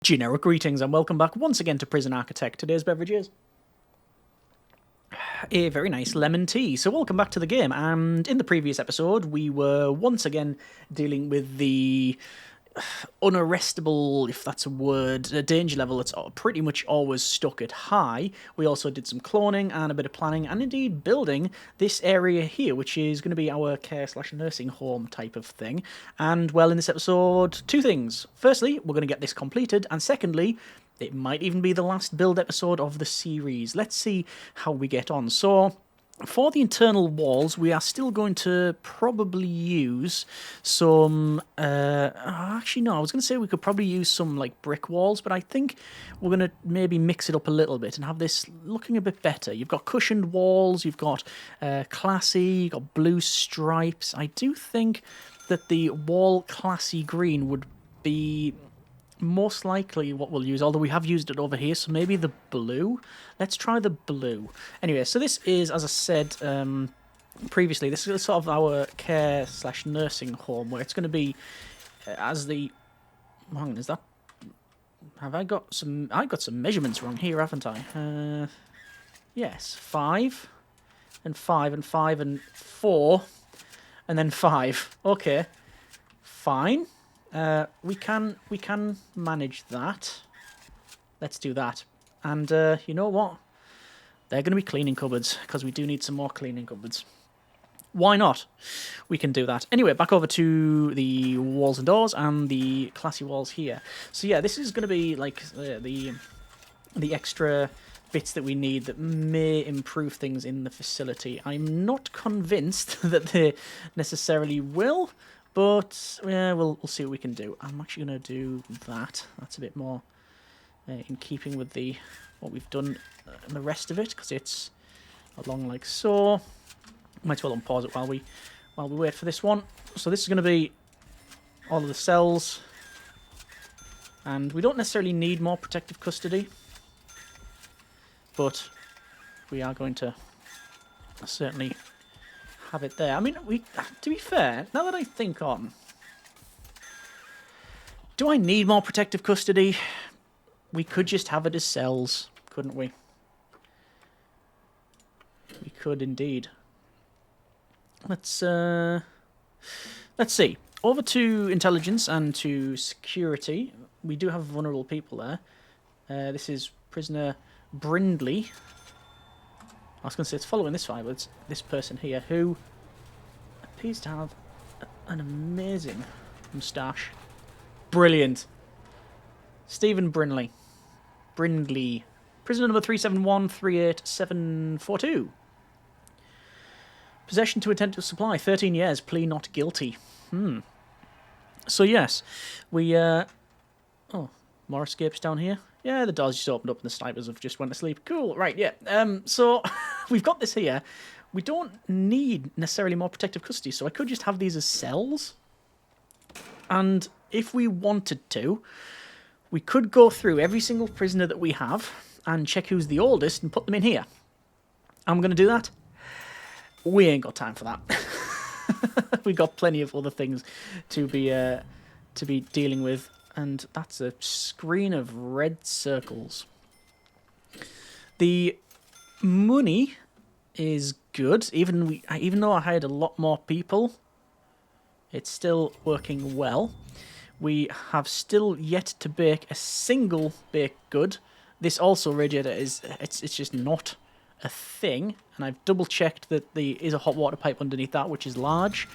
Generic greetings and welcome back once again to Prison Architect. Today's beverage is a very nice lemon tea. So welcome back to the game, and in the previous episode we were once again dealing with the unarrestable, if that's a word, danger level. It's pretty much always stuck at high. We also did some cloning and a bit of planning and indeed building this area here, which is going to be our care/nursing home type of thing. And well, in this episode, two things. Firstly, we're going to get this completed, and secondly, it might even be the last build episode of the series. Let's see how we get on. So for the internal walls, we are still going to probably use some... actually, no, I was going to say we could probably use some, like, brick walls, but I think we're going to maybe mix it up a little bit and have this looking a bit better. You've got cushioned walls, you've got classy, you've got blue stripes. I do think that the wall classy green would be most likely what we'll use, although we have used it over here, so maybe the blue. Let's try the blue. Anyway, so this is, as I said previously, this is sort of our care/nursing home, where it's going to be as the... Hang on, is that... Have I got some... I got some measurements wrong here, haven't I? Yes, 5, and 5, and 5, and 4, and then 5. Okay, fine. We can manage that. Let's do that. And you know what? They're going to be cleaning cupboards, because we do need some more cleaning cupboards. Why not? We can do that. Anyway, back over to the walls and doors and the classy walls here. So yeah, this is going to be like the extra bits that we need that may improve things in the facility. I'm not convinced that they necessarily will, but yeah, we'll see what we can do. I'm actually going to do that. That's a bit more in keeping with what we've done and the rest of it, because it's along like so. Might as well unpause it while we wait for this one. So this is going to be all of the cells, and we don't necessarily need more protective custody, but we are going to certainly have it there. I mean, to be fair, now that I think on, do I need more protective custody? We could just have it as cells, couldn't we? We could indeed. Let's see. Over to intelligence and to security. We do have vulnerable people there. This is prisoner Brindley. I was going to say it's following this file, but it's this person here who appears to have an amazing moustache. Brilliant. Stephen Brindley. Prisoner number 371-38742. Possession to intent to supply, 13 years, plea not guilty. So yes, we... Oh, more escapes down here. Yeah, the doors just opened up and the snipers have just went to sleep. Cool, right, yeah. So we've got this here. We don't need necessarily more protective custody, so I could just have these as cells. And if we wanted to, we could go through every single prisoner that we have and check who's the oldest and put them in here. I'm going to do that. We ain't got time for that. We've got plenty of other things to be dealing with. And that's a screen of red circles. The money is good. Even though I hired a lot more people, it's still working well. We have still yet to bake a single baked good. This also radiator it's just not a thing. And I've double checked that there is a hot water pipe underneath that, which is large.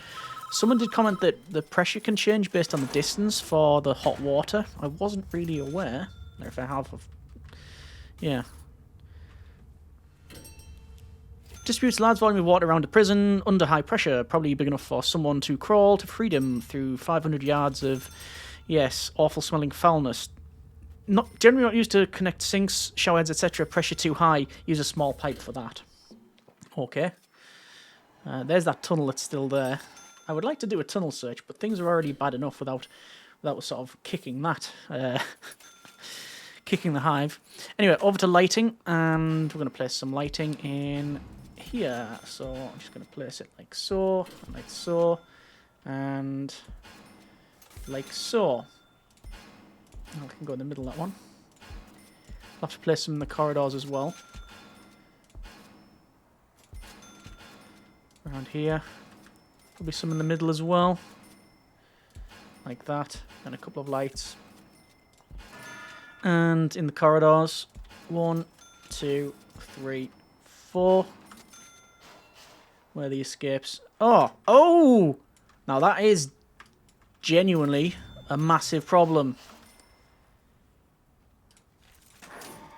Someone did comment that the pressure can change based on the distance for the hot water. I wasn't really aware. Or if I have... Yeah. Distributes a large volume of water around a prison under high pressure. Probably big enough for someone to crawl to freedom through 500 yards of, yes, awful smelling foulness. Generally not used to connect sinks, showerheads, etc. Pressure too high. Use a small pipe for that. Okay. There's that tunnel that's still there. I would like to do a tunnel search, but things are already bad enough without sort of kicking that, kicking the hive. Anyway, over to lighting, and we're going to place some lighting in here. So I'm just going to place it like so, and like so. Oh, we can go in the middle of that one. I'll have to place some in the corridors as well. Around here. Probably some in the middle as well. Like that. And a couple of lights. And in the corridors. 1, 2, 3, 4. Where are the escapes? Oh! Oh! Now that is genuinely a massive problem.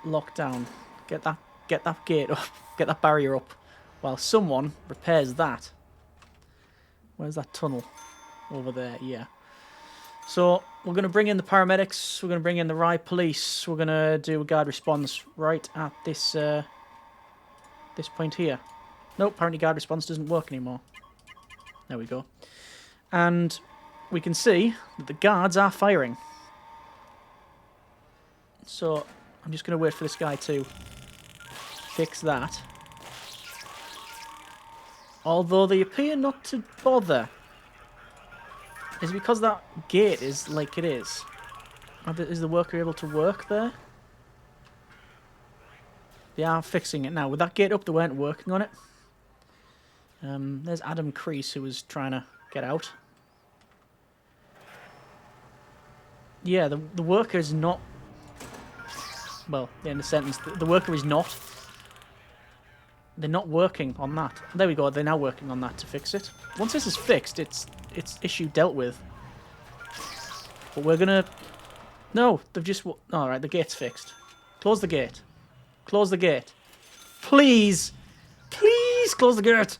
Lockdown. Get that gate up. Get that barrier up. While someone repairs that. Where's that tunnel? Over there, yeah. So, we're going to bring in the paramedics. We're going to bring in the riot police. We're going to do a guard response right at this this point here. Nope, apparently guard response doesn't work anymore. There we go. And we can see that the guards are firing. So, I'm just going to wait for this guy to fix that. Although they appear not to bother. Is it because that gate is like it is? Is the worker able to work there? They are fixing it now. With that gate up, they weren't working on it. There's Adam Crease, who was trying to get out. Yeah, the worker is not... Well, the end of the sentence. The worker is not. They're not working on that. There we go. They're now working on that to fix it. Once this is fixed, it's issue dealt with. But we're gonna... No, they've just... Alright, the gate's fixed. Close the gate. Close the gate. Please! Please close the gate!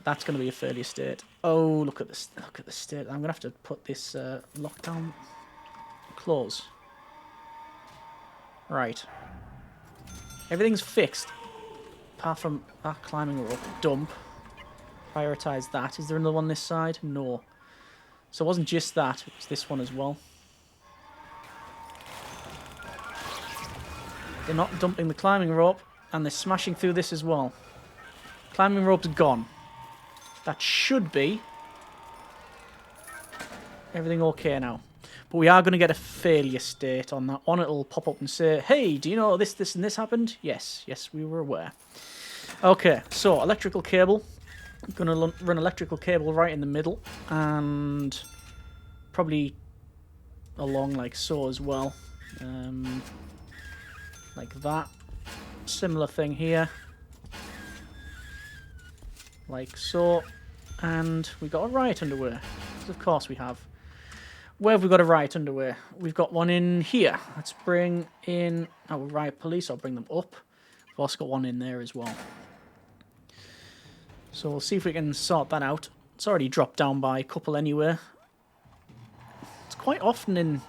That's going to be a failure state. Oh, look at this. Look at the state. I'm going to have to put this lockdown close. Right. Everything's fixed. Apart from that climbing rope. Dump. Prioritise that. Is there another one this side? No. So it wasn't just that. It was this one as well. They're not dumping the climbing rope. And they're smashing through this as well. Climbing rope's gone. That should be everything okay now. But we are going to get a failure state on that one. It'll pop up and say, hey, do you know this, this, and this happened? Yes, yes, we were aware. Okay, so electrical cable. I'm going to run electrical cable right in the middle. And probably along like so as well. Like that. Similar thing here. Like so. And we got a riot underwear. Of course we have. Where have we got a riot underwear? We've got one in here. Let's bring in our riot police. I'll bring them up. We've also got one in there as well. So we'll see if we can sort that out. It's already dropped down by a couple anyway. It's quite often in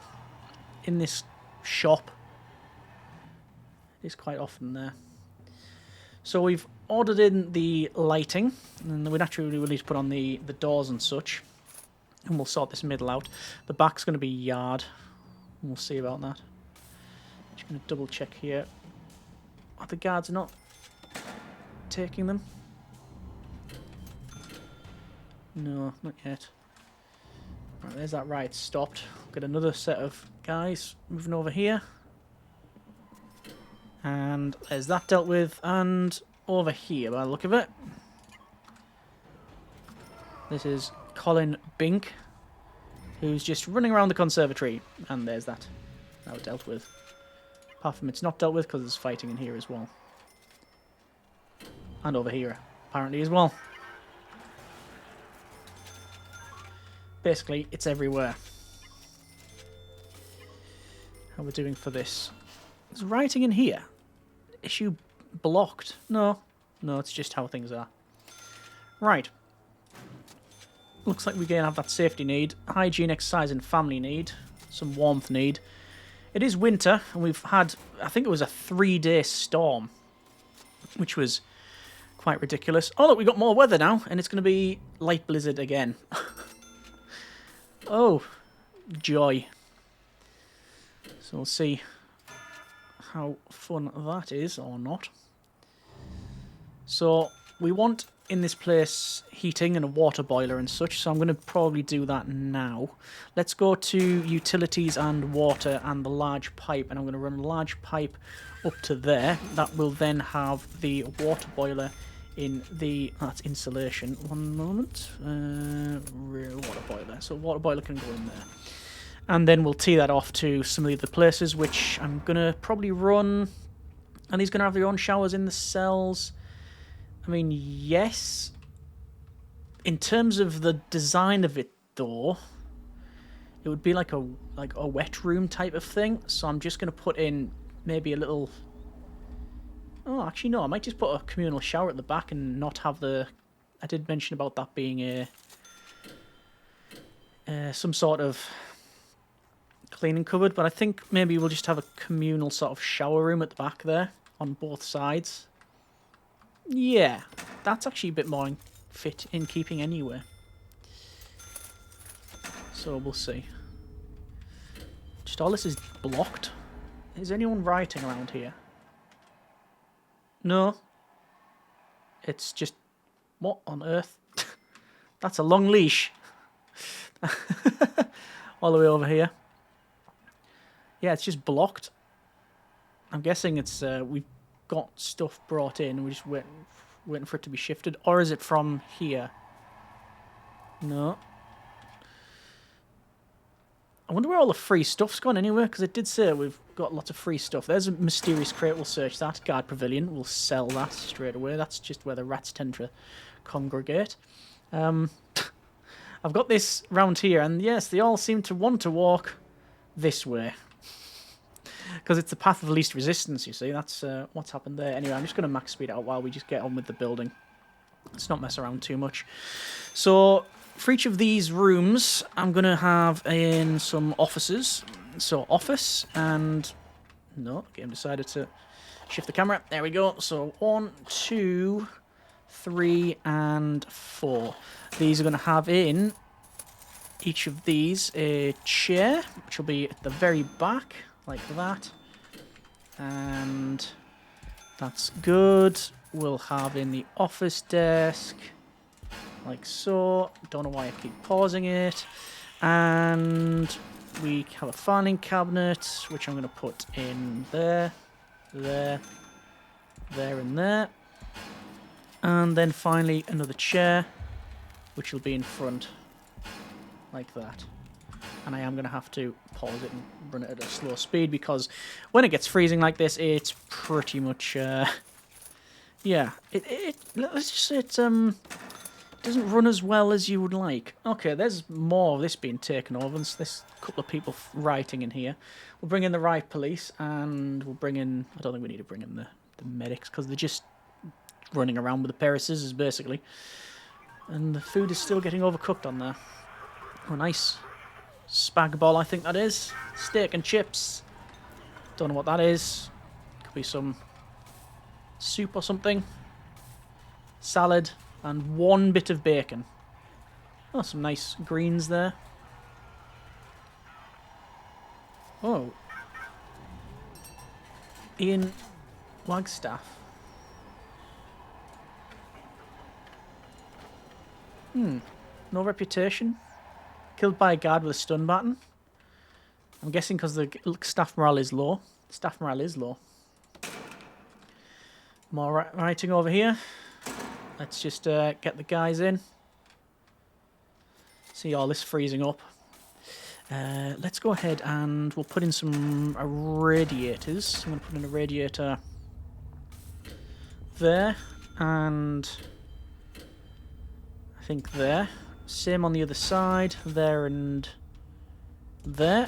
this shop. It is quite often there. So we've ordered in the lighting, and we naturally will need to put on the doors and such, and we'll sort this middle out. The back's going to be yard, and we'll see about that. Just going to double check here. Are the guards not taking them? No, not yet. Right, there's that riot stopped. Got another set of guys moving over here. And there's that dealt with, and over here by the look of it. This is Colin Bink, who's just running around the conservatory, and there's that. Now dealt with. Apart from it's not dealt with because there's fighting in here as well. And over here, apparently as well. Basically, it's everywhere. How we're doing for this. There's writing in here. Issue blocked. No, it's just how things are. Right. Looks like we're going to have that safety need, hygiene, exercise, and family need. Some warmth need. It is winter, and we've had, I think it was a 3-day storm, which was quite ridiculous. Oh, look, we got more weather now, and it's going to be light blizzard again. Oh, joy. So we'll see how fun that is or not. So we want in this place heating and a water boiler and such, so I'm going to probably do that now. Let's go to utilities and water and the large pipe, and I'm going to run a large pipe up to there. That will then have the water boiler in the... that's insulation. One moment. Water boiler. So water boiler can go in there. And then we'll tee that off to some of the other places, which I'm going to probably run... And he's going to have their own showers in the cells. I mean, yes. In terms of the design of it, though, it would be like a wet room type of thing. So I'm just going to put in maybe a little... Oh, actually, no. I might just put a communal shower at the back and not have the... I did mention about that being some sort of cleaning cupboard, but I think maybe we'll just have a communal sort of shower room at the back there on both sides. Yeah, that's actually a bit more fit in keeping anyway. So we'll see. Just all this is blocked. Is anyone writing around here? No. It's just... What on earth? That's a long leash. All the way over here. Yeah, it's just blocked. I'm guessing it's we've got stuff brought in and we're just waiting for it to be shifted. Or is it from here? No. I wonder where all the free stuff's gone anyway, because it did say we've got lots of free stuff. There's a mysterious crate. We'll search that. Guard pavilion. We'll sell that straight away. That's just where the rats tend to congregate. I've got this round here, and yes, they all seem to want to walk this way. Because it's the path of least resistance, you see. That's what's happened there. Anyway, I'm just going to max speed out while we just get on with the building. Let's not mess around too much. So, for each of these rooms, I'm going to have in some offices. So, office and... No, game decided to shift the camera. There we go. So, 1, 2, 3, and 4. These are going to have in each of these a chair, which will be at the very back. Like that. And that's good. We'll have in the office desk. Like so. Don't know why I keep pausing it. And we have a filing cabinet, which I'm going to put in there. There. There and there. And then finally another chair, which will be in front. Like that. And I am going to have to pause it and run it at a slow speed, because when it gets freezing like this, it's pretty much, yeah, let's just say it doesn't run as well as you would like. Okay, there's more of this being taken over. There's a couple of people writing in here. We'll bring in the riot police, and we'll bring in, I don't think we need to bring in the medics, because they're just running around with a pair of scissors, basically. And the food is still getting overcooked on there. Oh, nice. Spag bol, I think that is. Steak and chips. Don't know what that is. Could be some soup or something. Salad and 1 bit of bacon. Oh, some nice greens there. Oh. Ian Wagstaff. No reputation. Killed by a guard with a stun baton. I'm guessing because the staff morale is low. Staff morale is low. More writing over here. Let's just get the guys in. See all this freezing up. Let's go ahead and we'll put in some radiators. I'm going to put in a radiator there. And I think there. Same on the other side, there and there.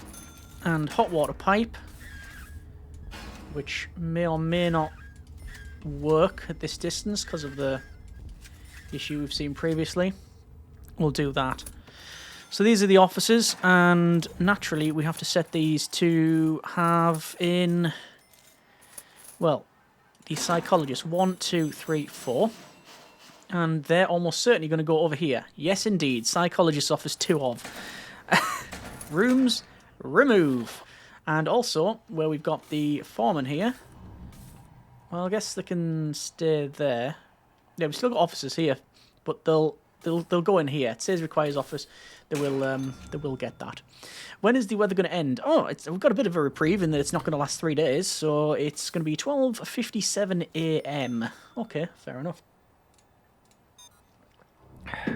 And hot water pipe, which may or may not work at this distance because of the issue we've seen previously. We'll do that. So these are the offices, and naturally we have to set these to have in, well, the psychologists. 1, 2, 3, 4. And they're almost certainly going to go over here. Yes, indeed. Psychologist's office 2 of. Rooms, remove. And also, where we've got the foreman here. Well, I guess they can stay there. Yeah, we've still got officers here. but they'll go in here. It says requires office. They will get that. When is the weather going to end? Oh, we've got a bit of a reprieve in that it's not going to last 3 days, so it's going to be 12:57 a.m. Okay, fair enough.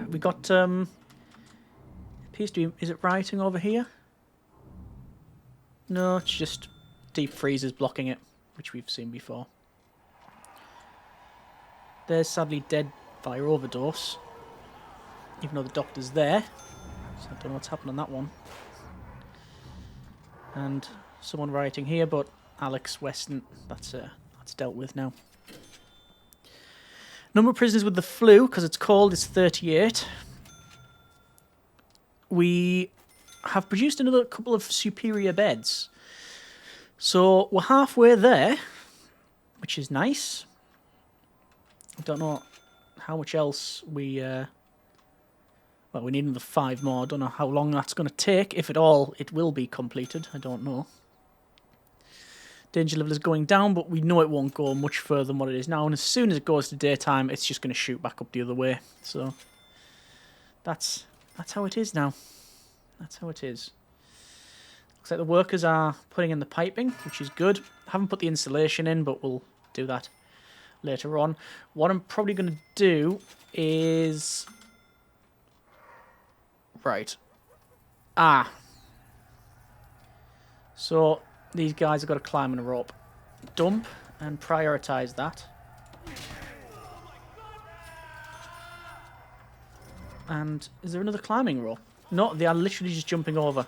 We got appears to be, is it rioting over here? No, it's just deep freezers blocking it, which we've seen before. There's sadly dead via overdose, even though the doctor's there. So I don't know what's happened on that one. And someone rioting here, but Alex Weston, that's dealt with now. Number of prisoners with the flu, because it's cold, is 38. We have produced another couple of superior beds. So we're halfway there, which is nice. I don't know how much else we... well, we need another 5 more. I don't know how long that's going to take. If at all, it will be completed. I don't know. Danger level is going down, but we know it won't go much further than what it is now. And as soon as it goes to daytime, it's just going to shoot back up the other way. So that's how it is now. That's how it is. Looks like the workers are putting in the piping, which is good. I haven't put the insulation in, but we'll do that later on. What I'm probably going to do is... Right. So these guys have got to climb on a rope. Dump and prioritise that. And is there another climbing rope? No, they are literally just jumping over.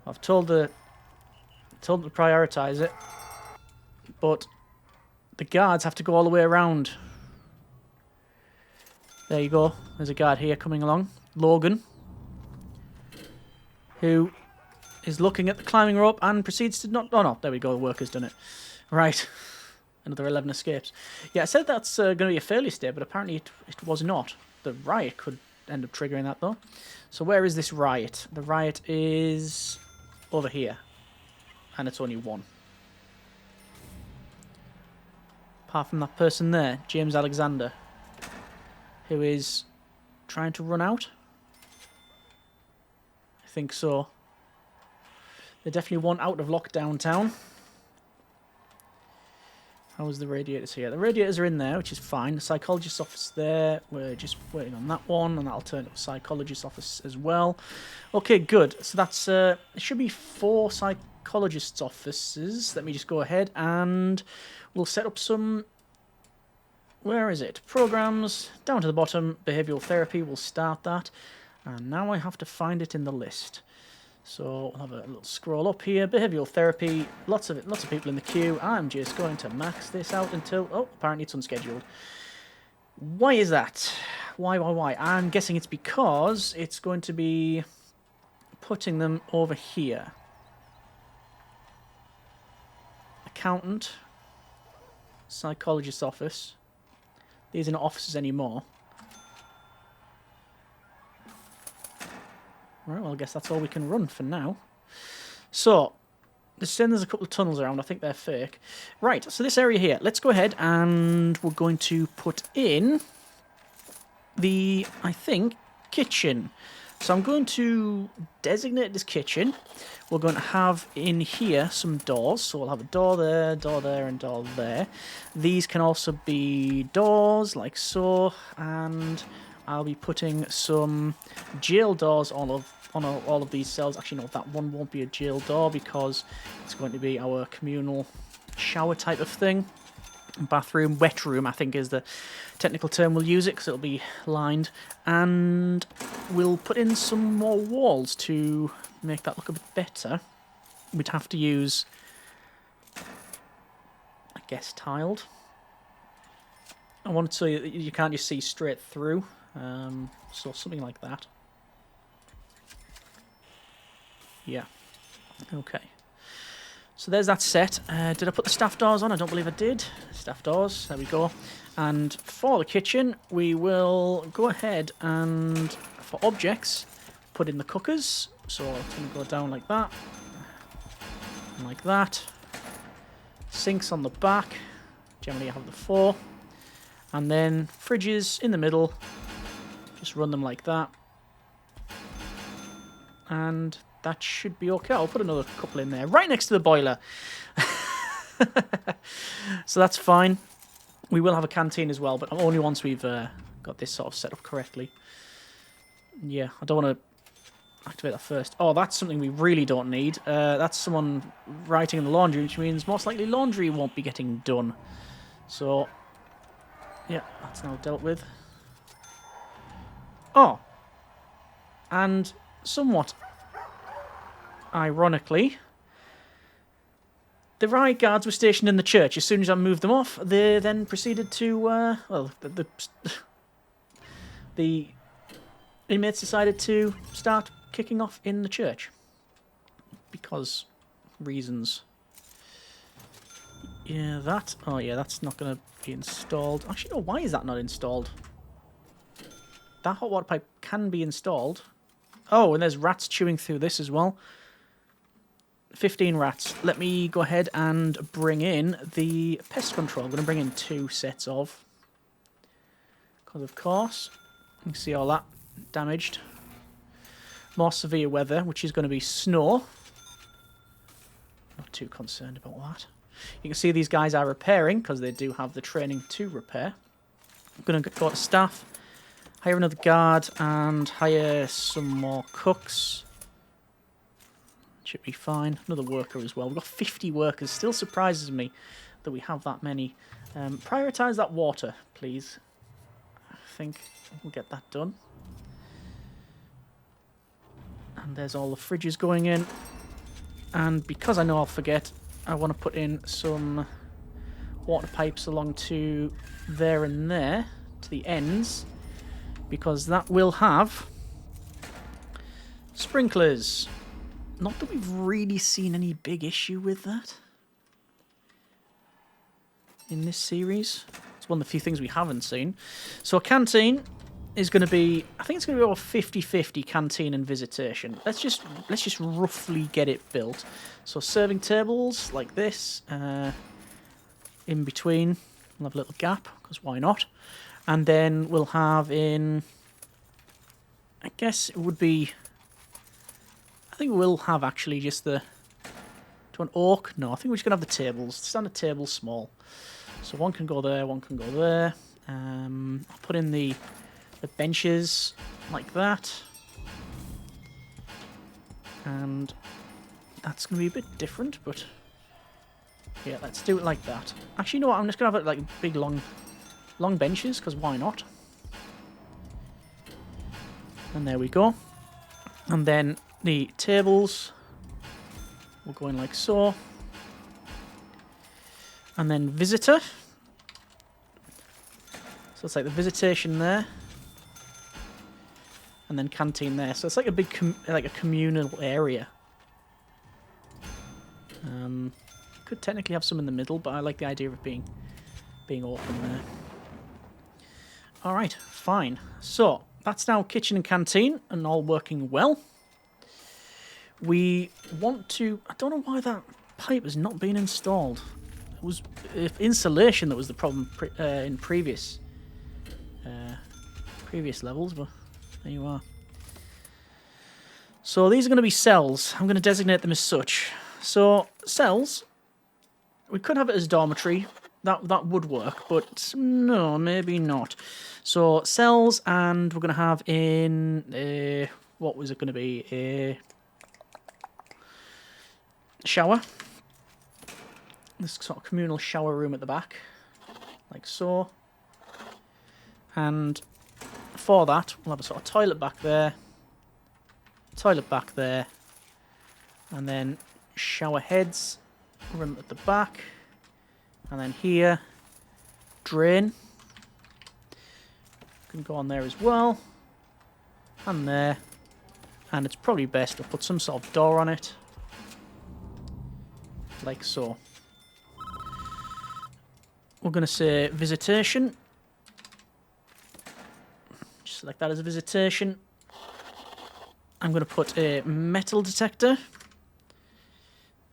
I've told them to prioritise it, but the guards have to go all the way around. There you go. There's a guard here coming along. Logan, who is looking at the climbing rope and proceeds to not... Oh, no. There we go. The worker's done it. Right. Another 11 escapes. Yeah, I said that's going to be a failure state, but apparently it was not. The riot could end up triggering that, though. So where is this riot? The riot is over here. And it's only 1. Apart from that person there, James Alexander, who is trying to run out. I think so. They definitely want out of lockdown town. How is the radiators here? The radiators are in there, which is fine. The psychologist's office there. We're just waiting on that one, and that'll turn to a psychologist's office as well. Okay, good. So that's it should be 4 psychologists' offices. Let me just go ahead and we'll set up some... Where is it? Programs. Down to the bottom. Behavioural therapy. We'll start that. And now I have to find it in the list. So we'll have a little scroll up here. Behavioural therapy. Lots of people in the queue. I'm just going to max this out until... Oh, apparently it's unscheduled. Why is that? Why? I'm guessing it's because it's going to be putting them over here. Accountant. Psychologist's office. These are not offices anymore. Right, well, I guess that's all we can run for now. So, there's a couple of tunnels around. I think they're fake. Right, so this area here. Let's go ahead and we're going to put in the, I think, kitchen. So I'm going to designate this kitchen. We're going to have in here some doors. So we'll have a door there, and door there. These can also be doors, like so. And I'll be putting some jail doors on all of these cells. Actually, no, that one won't be a jail door because it's going to be our communal shower type of thing. Bathroom, wet room, I think is the technical term we'll use it because it'll be lined. And we'll put in some more walls to make that look a bit better. We'd have to use, I guess, tiled. I want it so you can't just see straight through. So something like that. Yeah. Okay. So there's that set. Did I put the staff doors on? I don't believe I did. Staff doors. There we go. And for the kitchen, we will go ahead and, for objects, put in the cookers. So it's going to go down like that. And like that. Sinks on the back. Generally I have the 4. And then fridges in the middle. Just run them like that. And that should be okay. I'll put another couple in there, right next to the boiler. So that's fine. We will have a canteen as well, but only once we've got this sort of set up correctly. Yeah, I don't want to activate that first. Oh, that's something we really don't need. That's someone writing in the laundry, which means most likely laundry won't be getting done. So, yeah, that's now dealt with. Oh, and somewhat ironically, the riot guards were stationed in the church. As soon as I moved them off, they then proceeded to, well, the inmates decided to start kicking off in the church. Because reasons. Yeah, that. Oh, yeah, that's not going to be installed. Actually, no, why is that not installed? That hot water pipe can be installed. Oh, and there's rats chewing through this as well. 15 rats. Let me go ahead and bring in the pest control. I'm going to bring in 2 sets of. Because, of course, you can see all that damaged. More severe weather, which is going to be snow. Not too concerned about that. You can see these guys are repairing, because they do have the training to repair. I'm going to go to staff, hire another guard, and hire some more cooks. Should be fine. Another worker as well. We've got 50 workers. Still surprises me that we have that many. Prioritise that water, please. I think we'll get that done. And there's all the fridges going in. And because I know I'll forget, I want to put in some water pipes along to there and there, to the ends, because that will have sprinklers. Not that we've really seen any big issue with that in this series. It's one of the few things we haven't seen. So a canteen is going to be, I think it's going to be over 50-50 canteen and visitation. Let's just roughly get it built. So serving tables like this, in between, we'll have a little gap, because why not? And then we'll have in, I guess it would be, I think we'll have actually just the, to an oak? No, I think we're just going to have the tables. Standard tables, small. So one can go there, one can go there. I'll put in the benches like that. And that's going to be a bit different, but yeah, let's do it like that. Actually, you know what? I'm just going to have it like big, long benches, because why not? And there we go. And then the tables will go in like so. And then visitor. So it's like the visitation there. And then canteen there. So it's like a big, like a communal area. Could technically have some in the middle, but I like the idea of it being open there. Alright, fine. So, that's now kitchen and canteen, and all working well. We want to... I don't know why that pipe has not been installed. It was insulation that was the problem in previous levels, but there you are. So these are going to be cells. I'm going to designate them as such. So, cells, we could have it as dormitory. That would work, but no, maybe not. So, cells, and we're going to have in... what was it going to be? A shower. This sort of communal shower room at the back. Like so. And for that, we'll have a sort of toilet back there. Toilet back there. And then shower heads run at the back. And then here, drain. Can go on there as well. And there. And it's probably best to put some sort of door on it. Like so. We're going to say visitation. Just select that as a visitation. I'm going to put a metal detector.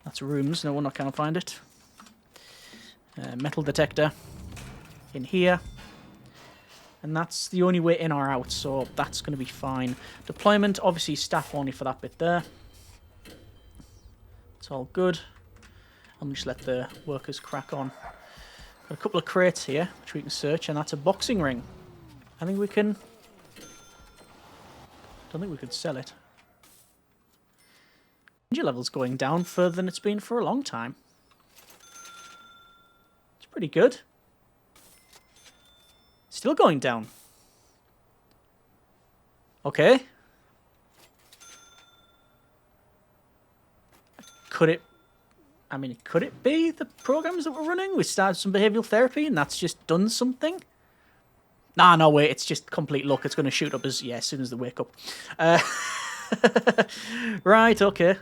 That's rooms. No one can't find it. Metal detector in here. And that's the only way in or out, so that's going to be fine. Deployment, obviously staff only for that bit there. It's all good. I'll just let the workers crack on. Got a couple of crates here, which we can search, and that's a boxing ring. I think we can... don't think we could sell it. Danger level's going down further than it's been for a long time. It's pretty good. Still going down. Okay. Could it... I mean, could it be the programs that we're running? We started some behavioural therapy and that's just done something? Nah, no, wait, it's just complete luck. It's going to shoot up as, yeah, as soon as they wake up. Right, okay.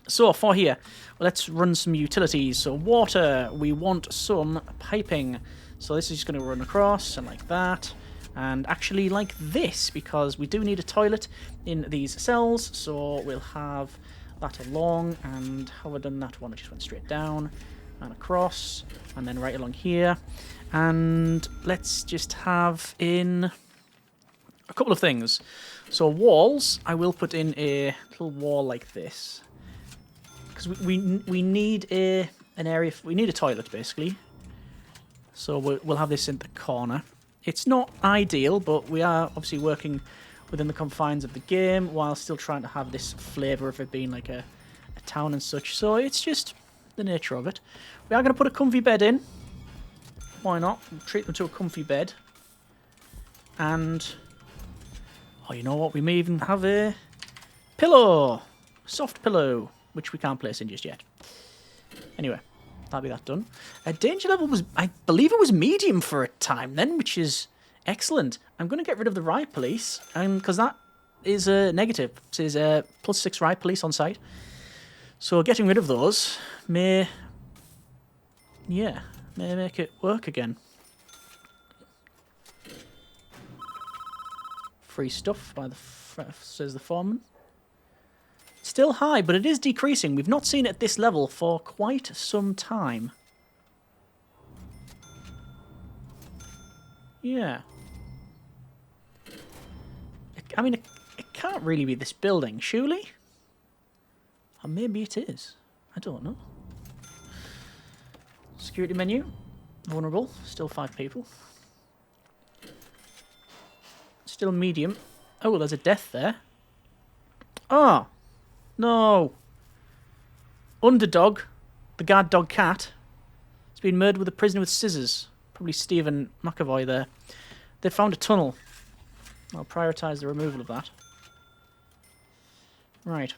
So, for here, let's run some utilities. So, water, we want some piping. So, this is just going to run across and like that. And actually like this, because we do need a toilet in these cells. So, we'll have that along. And how have I done that one? I just went straight down and across. And then right along here. And let's just have in a couple of things. So walls, I will put in a little wall like this. Because we need an area, we need a toilet basically. So we'll have this in the corner. It's not ideal, but we are obviously working within the confines of the game while still trying to have this flavour of it being like a town and such. So it's just the nature of it. We are going to put a comfy bed in. Why not? Treat them to a comfy bed. And, oh, you know what? We may even have a pillow. Soft pillow, which we can't place in just yet. Anyway, that'll be that done. Danger level was, I believe it was medium for a time then, which is excellent. I'm going to get rid of the riot police, because that is a negative. It says +6 riot police on site. So getting rid of those may, yeah, may make it work again. Free stuff by the says the foreman. Still high, but it is decreasing. We've not seen it at this level for quite some time. Yeah. I mean, it can't really be this building, surely? Or maybe it is. I don't know. Security menu. Vulnerable. Still 5 people. Still medium. Oh, there's a death there. Oh. No. Underdog. The guard dog cat. Has been murdered with a prisoner with scissors. Probably Stephen McAvoy there. They found a tunnel. I'll prioritise the removal of that. Right.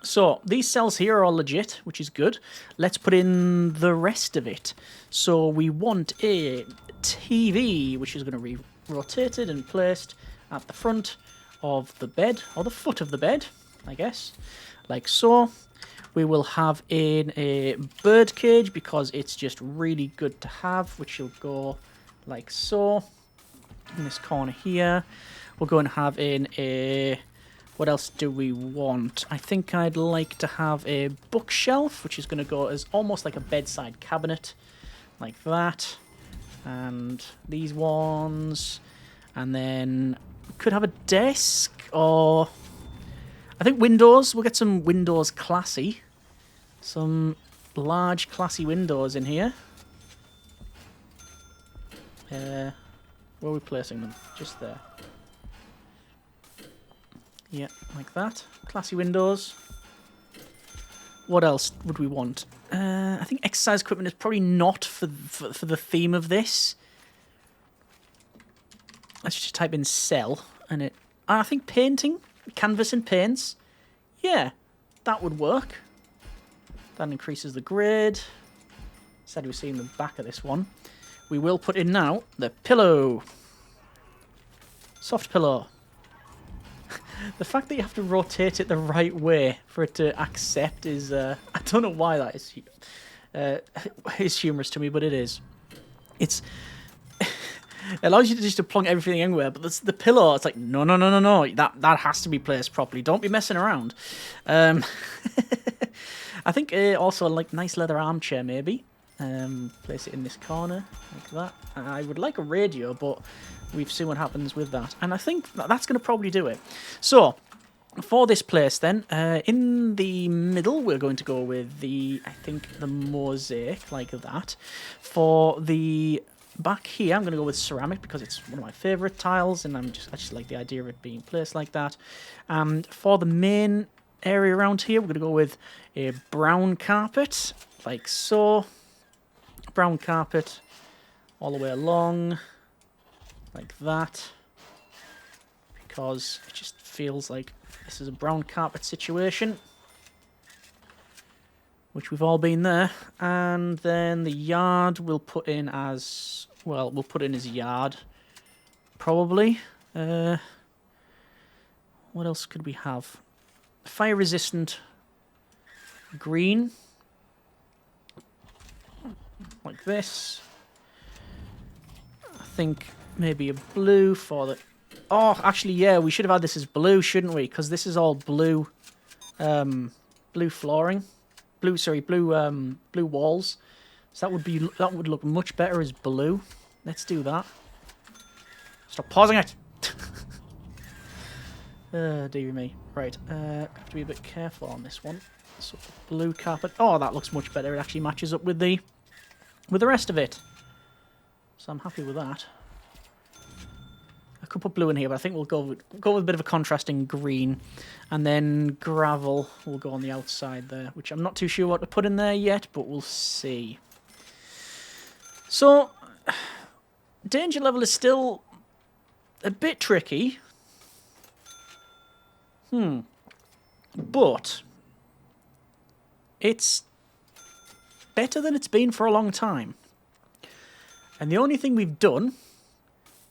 So, these cells here are all legit, which is good. Let's put in the rest of it. So, we want a TV, which is going to be rotated and placed at the front of the bed, or the foot of the bed, I guess, like so. We will have in a bird cage, because it's just really good to have, which will go like so. In this corner here. We'll go and have in a... What else do we want? I think I'd like to have a bookshelf, which is going to go as almost like a bedside cabinet, like that. And these ones. And then we could have a desk, or... I think windows. We'll get some windows classy. Some large classy windows in here. Where are we placing them? Just there. Yeah, like that. Classy windows. What else would we want? I think exercise equipment is probably not for the theme of this. Let's just type in cell, and it... I think painting, canvas and paints. Yeah, that would work. That increases the grade. Said we're seeing the back of this one. We will put in now the pillow. Soft pillow. The fact that you have to rotate it the right way for it to accept is... I don't know why that is humorous to me, but it is. It's... it allows you to just to plonk everything anywhere, but the pillow, it's like, no. That has to be placed properly. Don't be messing around. I think also like nice leather armchair, maybe. Place it in this corner, like that. I would like a radio, but we've seen what happens with that. And I think that's going to probably do it. So, for this place then, in the middle, we're going to go with I think the mosaic, like that. For the back here, I'm going to go with ceramic because it's one of my favourite tiles, and I just like the idea of it being placed like that. And for the main area around here, we're going to go with a brown carpet, like so. Brown carpet all the way along, like that, because it just feels like this is a brown carpet situation, which we've all been there. And then the yard we'll put in as, well, we'll put in as yard, probably. What else could we have? Fire resistant green, like this. I think maybe a blue for the... Oh, actually, yeah, we should have had this as blue, shouldn't we? Because this is all blue, blue flooring, blue walls. So that would look much better as blue. Let's do that. Stop pausing it. Dear me. Right, have to be a bit careful on this one. So blue carpet. Oh, that looks much better. It actually matches up with the rest of it. So I'm happy with that. I could put blue in here, but I think we'll go with a bit of a contrasting green. And then gravel will go on the outside there, which I'm not too sure what to put in there yet, but we'll see. So, danger level is still a bit tricky. But it's better than it's been for a long time. And the only thing we've done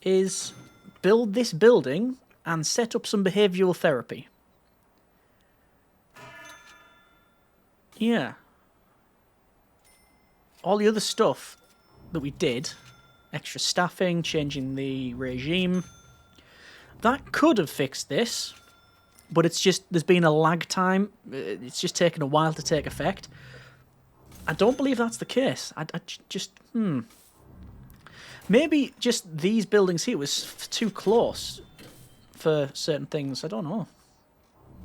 is build this building and set up some behavioural therapy. Yeah. All the other stuff that we did, extra staffing, changing the regime, that could have fixed this, but it's just, there's been a lag time. It's just taken a while to take effect. I don't believe that's the case. Maybe just these buildings here was too close for certain things. I don't know.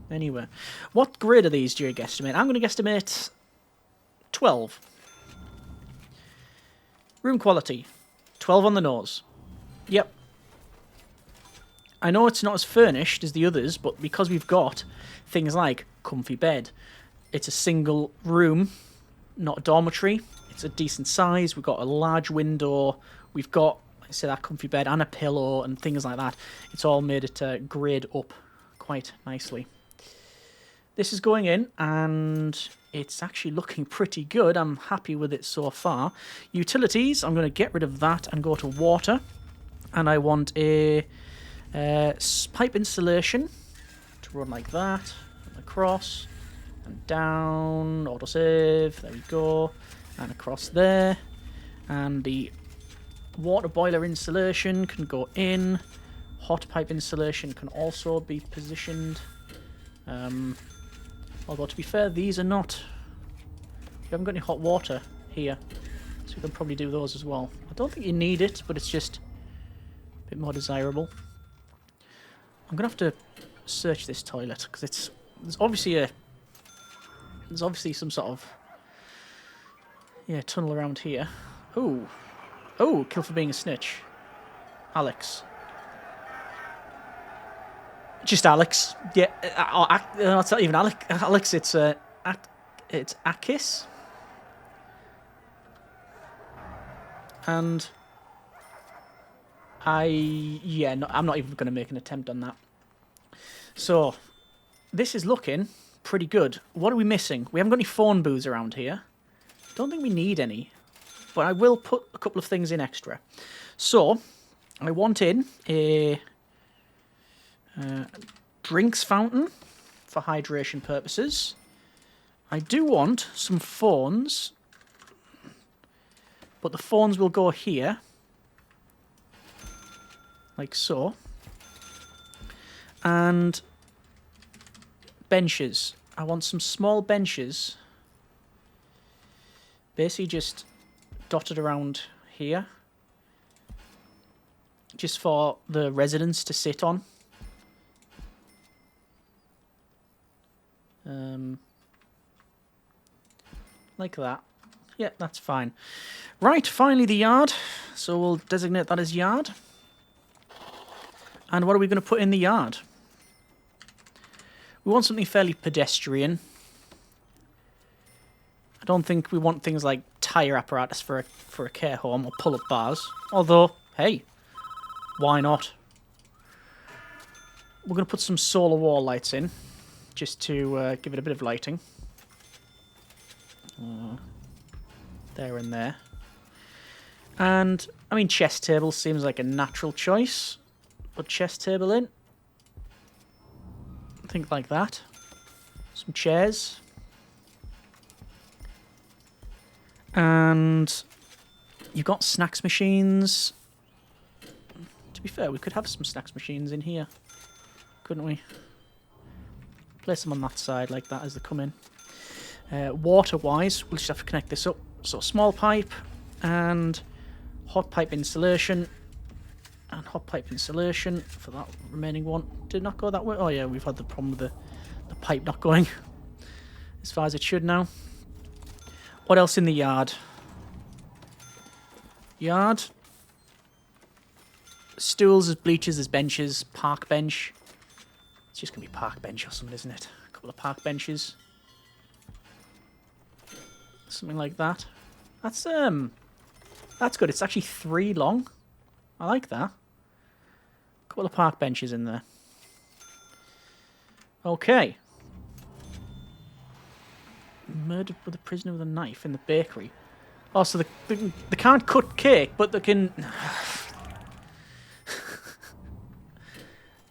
Anyway, what grade are these, do you guesstimate? I'm going to guesstimate 12. Room quality, 12 on the nose. Yep. I know it's not as furnished as the others, but because we've got things like comfy bed, it's a single room, not a dormitory. It's a decent size. We've got a large window. We've got, like I say, that comfy bed and a pillow and things like that. It's all made it grade up quite nicely. This is going in, and it's actually looking pretty good. I'm happy with it so far. Utilities, I'm going to get rid of that and go to water. And I want a pipe installation to run like that, and across, and down, autosave, there we go, and across there. And the water boiler installation can go in. Hot pipe installation can also be positioned. Although, to be fair, these are not... We haven't got any hot water here, so we can probably do those as well. I don't think you need it, but it's just a bit more desirable. I'm going to have to search this toilet, because there's obviously some sort of... Yeah, tunnel around here. Ooh. Oh, kill for being a snitch. Alex. Just Alex. Yeah, it's not even Alex. It's Akis. And I'm not even going to make an attempt on that. So this is looking pretty good. What are we missing? We haven't got any phone booths around here. Don't think we need any, but I will put a couple of things in extra. So I want in a drinks fountain for hydration purposes. I do want some phones, but the phones will go here, like so. And benches. I want some small benches, basically just dotted around here. Just for the residents to sit on. Like that. Yeah, that's fine. Right, finally the yard. So we'll designate that as yard. And what are we going to put in the yard? We want something fairly pedestrian. I don't think we want things like tyre apparatus for a care home or pull-up bars. Although, hey, why not? We're going to put some solar wall lights in, just to give it a bit of lighting. There and there. And, I mean, chest table seems like a natural choice. Put chest table in. Think like that. Some chairs. And you've got snacks machines. To be fair, we could have some snacks machines in here. Couldn't we? Place them on that side like that as they come in. Water-wise, we'll just have to connect this up. So small pipe and hot pipe insulation. And hot pipe insulation for that remaining one. Did it not go that way? Oh yeah, we've had the problem with the pipe not going as far as it should now. What else in the yard? Yard. Stools, there's bleachers, there's benches, park bench. It's just going to be park bench or something, isn't it? A couple of park benches. Something like that. That's good. It's actually 3 long. I like that. A couple of park benches in there. Okay. Murdered with a prisoner with a knife in the bakery. Oh, so they can't cut cake, but they can...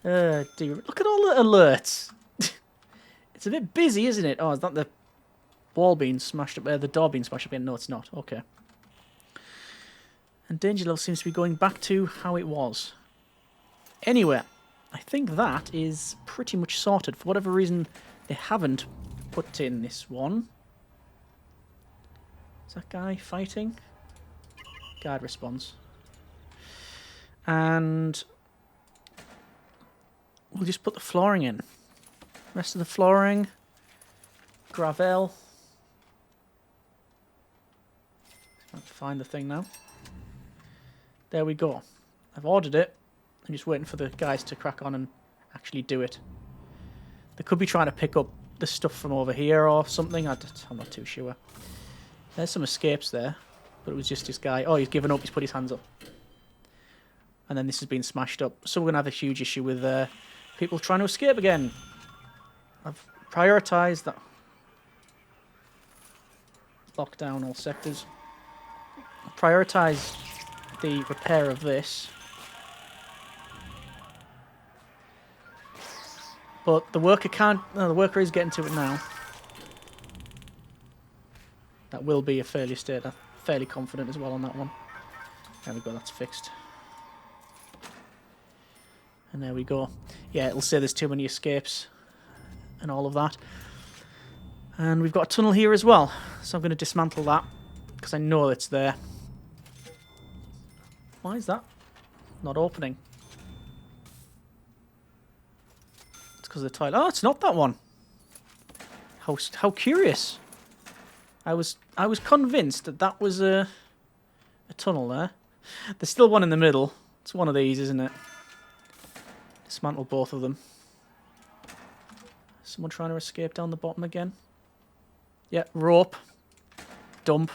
Dear. Look at all the alerts. It's a bit busy, isn't it? Oh, is that the wall being smashed up there? The door being smashed up there? No, it's not. Okay. And danger level seems to be going back to how it was. Anyway, I think that is pretty much sorted. For whatever reason, they haven't put in this one. Is that guy fighting? Guard response. And we'll just put the flooring in. Rest of the flooring. Gravel. Can't find the thing now. There we go. I've ordered it. I'm just waiting for the guys to crack on and actually do it. They could be trying to pick up the stuff from over here or something. I'm not too sure. There's some escapes there. But it was just this guy. Oh, he's given up. He's put his hands up. And then this has been smashed up. So we're going to have a huge issue with people trying to escape again. I've prioritised that. Lock down all sectors. Prioritise the repair of this. But the worker can't... No, the worker is getting to it now. That will be a fairly state. I'm fairly confident as well on that one. There we go, that's fixed. And there we go. Yeah, it'll say there's too many escapes and all of that. And we've got a tunnel here as well. So I'm going to dismantle that because I know it's there. Why is that not opening? It's because of the toilet. Oh, it's not that one. How curious. I was convinced that that was a tunnel there. There's still one in the middle. It's one of these, isn't it? Dismantle both of them. Someone trying to escape down the bottom again. Yeah, rope. Dump.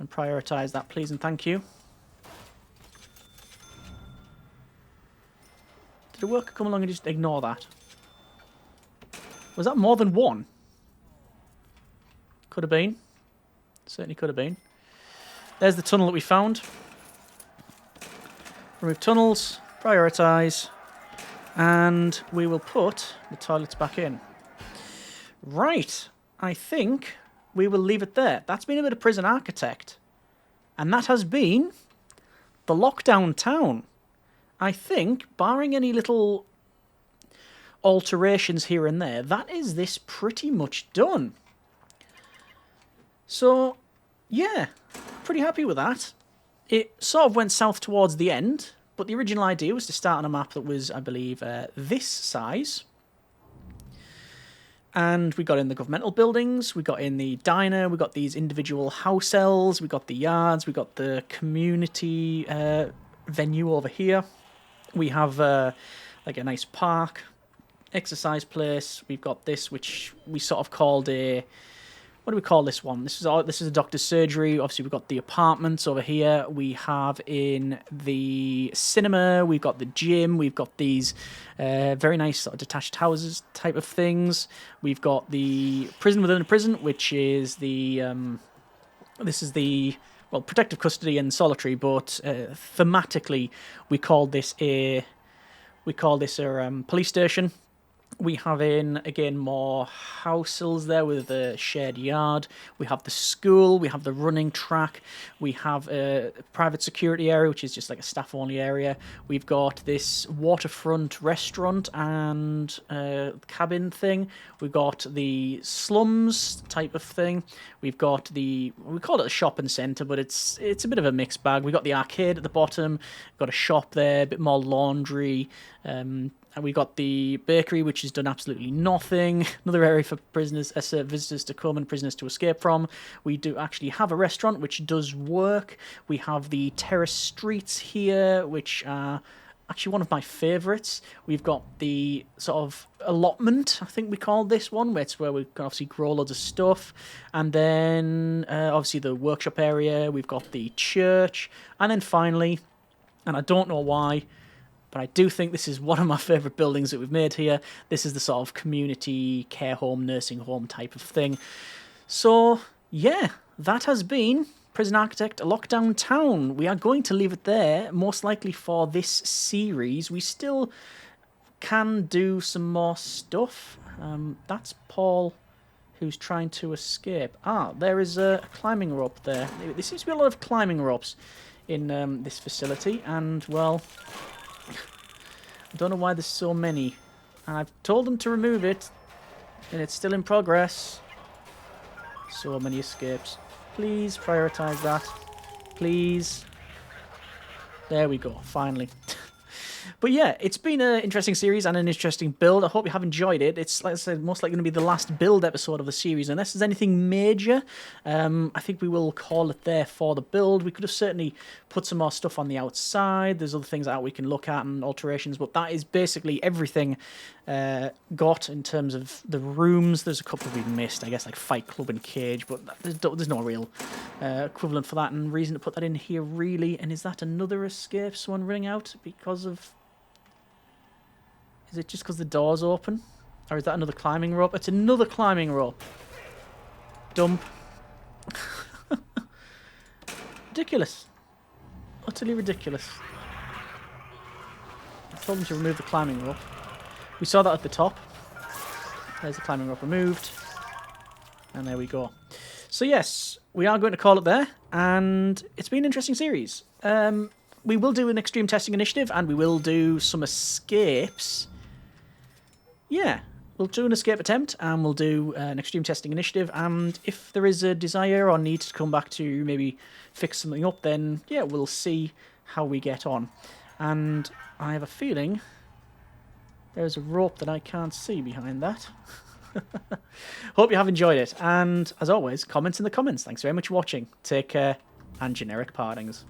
And prioritise that, please and thank you. Did a worker come along and just ignore that? Was that more than one? Could have been. Certainly could have been. There's the tunnel that we found. Remove tunnels. Prioritise. And we will put the toilets back in. Right. I think we will leave it there. That's been a bit of Prison Architect. And that has been the lockdown town. I think, barring any little alterations here and there, that is this pretty much done. So, yeah, pretty happy with that. It sort of went south towards the end, but the original idea was to start on a map that was, I believe, this size. And we got in the governmental buildings, we got in the diner, we got these individual house elves, we got the yards, we got the community venue over here. We have like a nice park, exercise place. We've got this, which we sort of called a... What do we call this one? This is a doctor's surgery. Obviously, we've got the apartments over here. We have in the cinema. We've got the gym. We've got these very nice sort of detached houses type of things. We've got the prison within a prison, which is the this is the protective custody and solitary. But thematically, we call this a police station. We have in, again, more houses there with a shared yard. We have the school. We have the running track. We have a private security area, which is just like a staff-only area. We've got this waterfront restaurant and cabin thing. We've got the slums type of thing. We've got we call it a shopping centre, but it's a bit of a mixed bag. We've got the arcade at the bottom. We've got a shop there, a bit more laundry. And we got the bakery, which has done absolutely nothing. Another area for prisoners, visitors to come and prisoners to escape from. We do actually have a restaurant, which does work. We have the terrace streets here, which are actually one of my favourites. We've got the sort of allotment, I think we call this one, where it's where we can obviously grow loads of stuff. And then, obviously, the workshop area. We've got the church. And then finally, and I don't know why, but I do think this is one of my favourite buildings that we've made here. This is the sort of community care home, nursing home type of thing. So, yeah, that has been Prison Architect Lockdown Town. We are going to leave it there, most likely for this series. We still can do some more stuff. That's Paul, who's trying to escape. There is a climbing rope there. There seems to be a lot of climbing ropes in this facility, and, well... I don't know why there's so many. And I've told them to remove it, and it's still in progress. So many escapes. Please prioritise that. Please. There we go, finally. But yeah, it's been an interesting series and an interesting build. I hope you have enjoyed it. It's, like I said, most likely going to be the last build episode of the series. Unless there's anything major, I think we will call it there for the build. We could have certainly put some more stuff on the outside. There's other things that we can look at and alterations, but that is basically everything got in terms of the rooms. There's a couple we've missed, I guess, like Fight Club and Cage, but there's no real equivalent for that and reason to put that in here, really. And is that another escape? Someone running out because of... Is it just because the door's open? Or is that another climbing rope? It's another climbing rope. Dump. Ridiculous. Utterly ridiculous. I told them to remove the climbing rope. We saw that at the top. There's the climbing rope removed. And there we go. So yes, we are going to call it there. And it's been an interesting series. We will do an extreme testing initiative and we will do some escapes. Yeah, we'll do an escape attempt and we'll do an extreme testing initiative, and if there is a desire or need to come back to maybe fix something up, then yeah, we'll see how we get on. And I have a feeling there's a rope that I can't see behind that. Hope you have enjoyed it, and as always, comments in the comments. Thanks very much for watching. Take care, and generic partings.